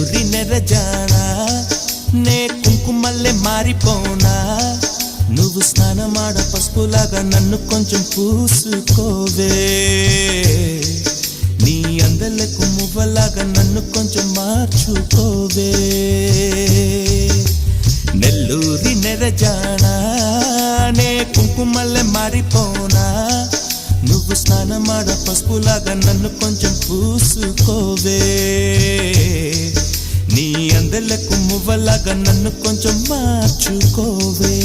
నెల్లూరి నెరజానా నే కుంకుమల్లే మారిపోనా నువ్వు స్నానమాడ పసుపులాగా నన్ను కొంచెం పూసుకోవే నీ అందలకు మువ్వలాగా నన్ను కొంచెం మార్చుకోవే నెల్లూరి నెరజానా నే కుంకుమల్లే మారిపోనా నువ్వు స్నానమాడ పసుపులాగా నన్ను కొంచెం పూసుకోవే నీ అందలకు మువ్వలాగా నన్ను కొంచెం మార్చుకోవే